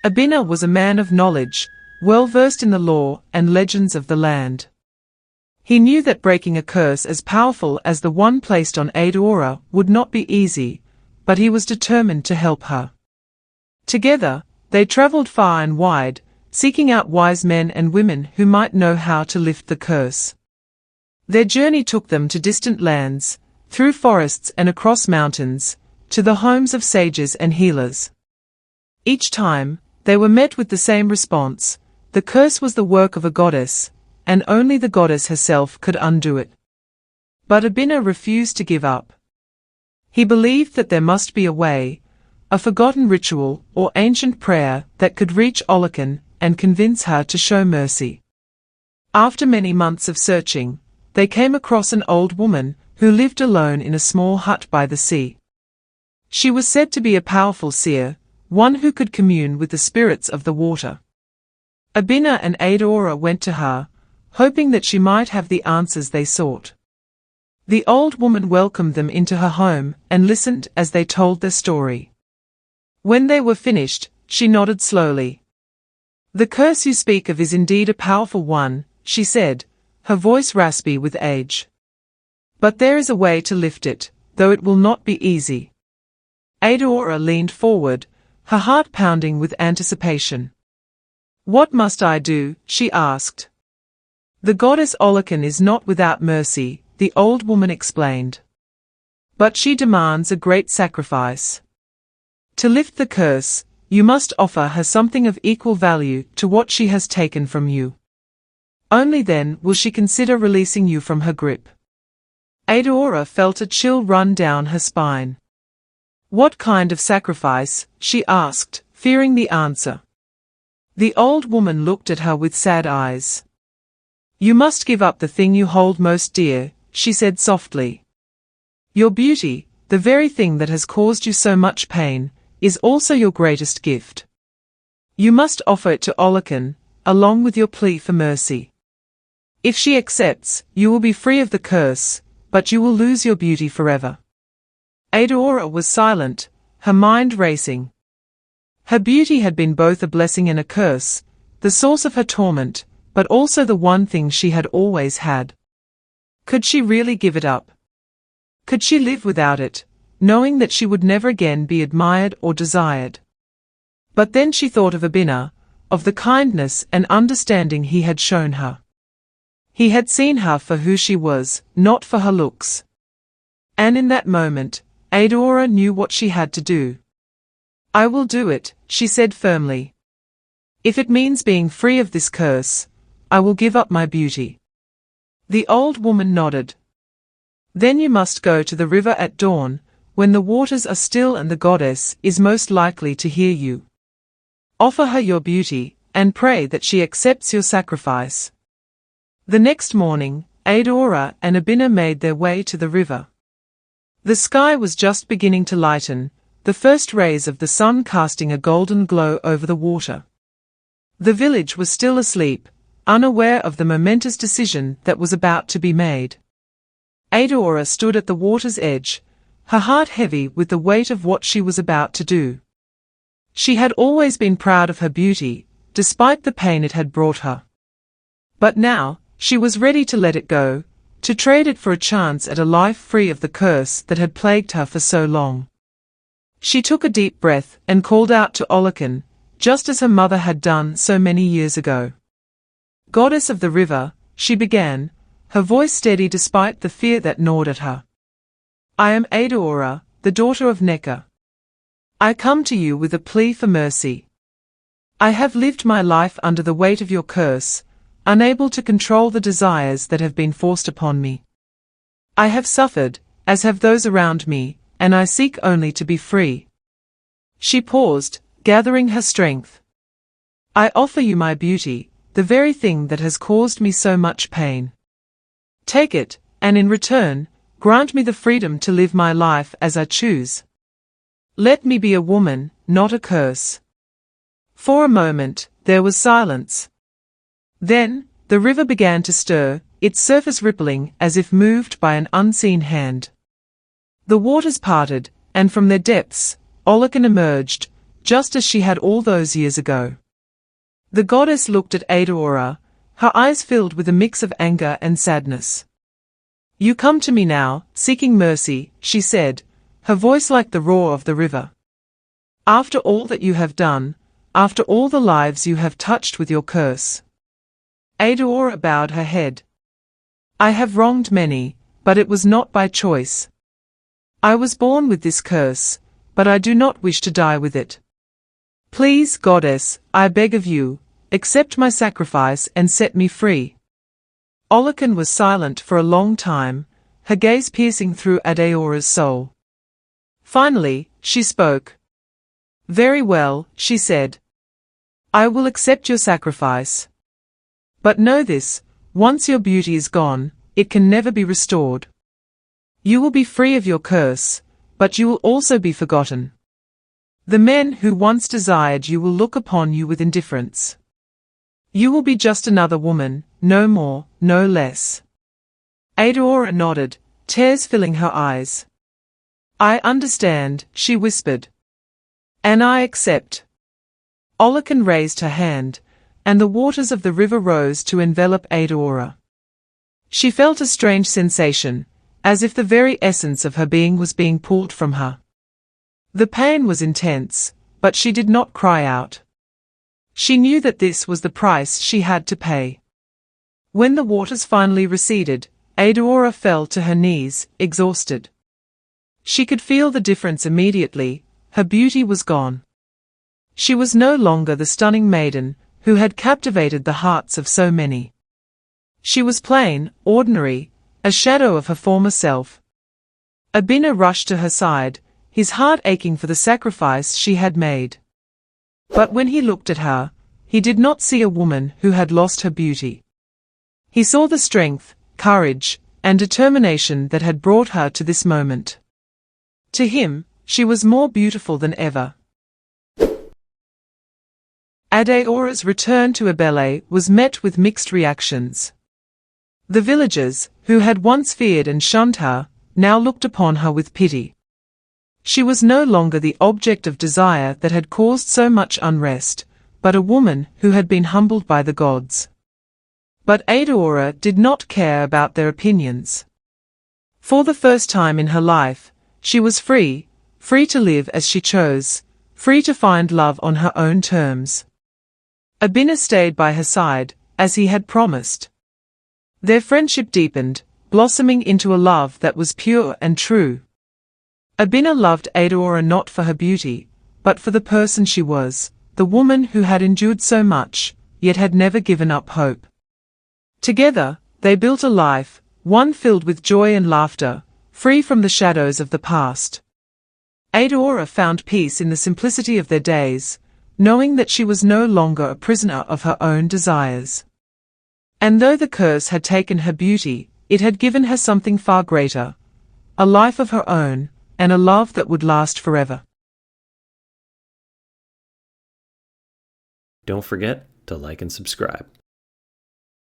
Obinna was a man of knowledge, well versed in the lore and legends of the land. He knew that breaking a curse as powerful as the one placed on Adaora would not be easy, but he was determined to help her. Together, they traveled far and wide, seeking out wise men and women who might know how to lift the curse. Their journey took them to distant lands, through forests and across mountains, to the homes of sages and healers. Each time, they were met with the same response: the curse was the work of a goddess, and only the goddess herself could undo it. But Obinna refused to give up. He believed that there must be a way, a forgotten ritual or ancient prayer that could reach Olokun and convince her to show mercy. After many months of searching, they came across an old woman who lived alone in a small hut by the sea. She was said to be a powerful seer, one who could commune with the spirits of the water. Obinna and Adaora went to her, hoping that she might have the answers they sought. The old woman welcomed them into her home and listened as they told their story. When they were finished, she nodded slowly. "The curse you speak of is indeed a powerful one," she said, her voice raspy with age. "But there is a way to lift it, though it will not be easy." Adaora leaned forward, her heart pounding with anticipation. "What must I do?" she asked. "The goddess Olokun is not without mercy," the old woman explained. "But she demands a great sacrifice. To lift the curse, you must offer her something of equal value to what she has taken from you. Only then will she consider releasing you from her grip." Adaora felt a chill run down her spine. "What kind of sacrifice?" she asked, fearing the answer. The old woman looked at her with sad eyes. "You must give up the thing you hold most dear," she said softly. "Your beauty, the very thing that has caused you so much pain, is also your greatest gift. You must offer it to Olokun, along with your plea for mercy. If she accepts, you will be free of the curse, but you will lose your beauty forever." Adaora was silent, her mind racing. Her beauty had been both a blessing and a curse, the source of her torment, but also the one thing she had always had. Could she really give it up? Could she live without it, knowing that she would never again be admired or desired? But then she thought of Obinna, of the kindness and understanding he had shown her. He had seen her for who she was, not for her looks. And in that moment, Adaora knew what she had to do. "I will do it," she said firmly. "If it means being free of this curse, I will give up my beauty." The old woman nodded. "Then you must go to the river at dawn, when the waters are still and the goddess is most likely to hear you. Offer her your beauty, and pray that she accepts your sacrifice." The next morning, Adaora and Obinna made their way to the river. The sky was just beginning to lighten, the first rays of the sun casting a golden glow over the water. The village was still asleep, unaware of the momentous decision that was about to be made. Adaora stood at the water's edge, her heart heavy with the weight of what she was about to do. She had always been proud of her beauty, despite the pain it had brought her. But now, she was ready to let it go, to trade it for a chance at a life free of the curse that had plagued her for so long. She took a deep breath and called out to Olokun, just as her mother had done so many years ago. "Goddess of the river," she began, her voice steady despite the fear that gnawed at her. "I am Adaora, the daughter of Enkay. I come to you with a plea for mercy. I have lived my life under the weight of your curse, unable to control the desires that have been forced upon me. I have suffered, as have those around me, and I seek only to be free." She paused, gathering her strength. "I offer you my beauty, the very thing that has caused me so much pain. Take it, and in return, grant me the freedom to live my life as I choose. Let me be a woman, not a curse." For a moment, there was silence. Then, the river began to stir, its surface rippling as if moved by an unseen hand. The waters parted, and from their depths, Olokun emerged, just as she had all those years ago. The goddess looked at Adaora, her eyes filled with a mix of anger and sadness. "You come to me now, seeking mercy," she said, her voice like the roar of the river. "After all that you have done, after all the lives you have touched with your curse." Adaora bowed her head. "I have wronged many, but it was not by choice. I was born with this curse, but I do not wish to die with it. Please, goddess, I beg of you, accept my sacrifice and set me free." Olokun was silent for a long time, her gaze piercing through Adaora's soul. Finally, she spoke. "Very well," she said. "I will accept your sacrifice. But know this, once your beauty is gone, it can never be restored. You will be free of your curse, but you will also be forgotten. The men who once desired you will look upon you with indifference. You will be just another woman, no more, no less." Adaora nodded, tears filling her eyes. "I understand," she whispered. "And I accept." Olokun raised her hand, and the waters of the river rose to envelop Adaora. She felt a strange sensation, as if the very essence of her being was being pulled from her. The pain was intense, but she did not cry out. She knew that this was the price she had to pay. When the waters finally receded, Adaora fell to her knees, exhausted. She could feel the difference immediately, her beauty was gone. She was no longer the stunning maiden who had captivated the hearts of so many. She was plain, ordinary, a shadow of her former self. Obinna rushed to her side, his heart aching for the sacrifice she had made. But when he looked at her, he did not see a woman who had lost her beauty. He saw the strength, courage, and determination that had brought her to this moment. To him, she was more beautiful than ever. Adaora's return to Elle was met with mixed reactions. The villagers, who had once feared and shunned her, now looked upon her with pity. She was no longer the object of desire that had caused so much unrest, but a woman who had been humbled by the gods. But Adaora did not care about their opinions. For the first time in her life, she was free, free to live as she chose, free to find love on her own terms. Obinna stayed by her side, as he had promised. Their friendship deepened, blossoming into a love that was pure and true. Obinna loved Adaora not for her beauty, but for the person she was, the woman who had endured so much, yet had never given up hope. Together, they built a life, one filled with joy and laughter, free from the shadows of the past. Adaora found peace in the simplicity of their days, knowing that she was no longer a prisoner of her own desires. And though the curse had taken her beauty, it had given her something far greater, a life of her own, and a love that would last forever. Don't forget to like and subscribe.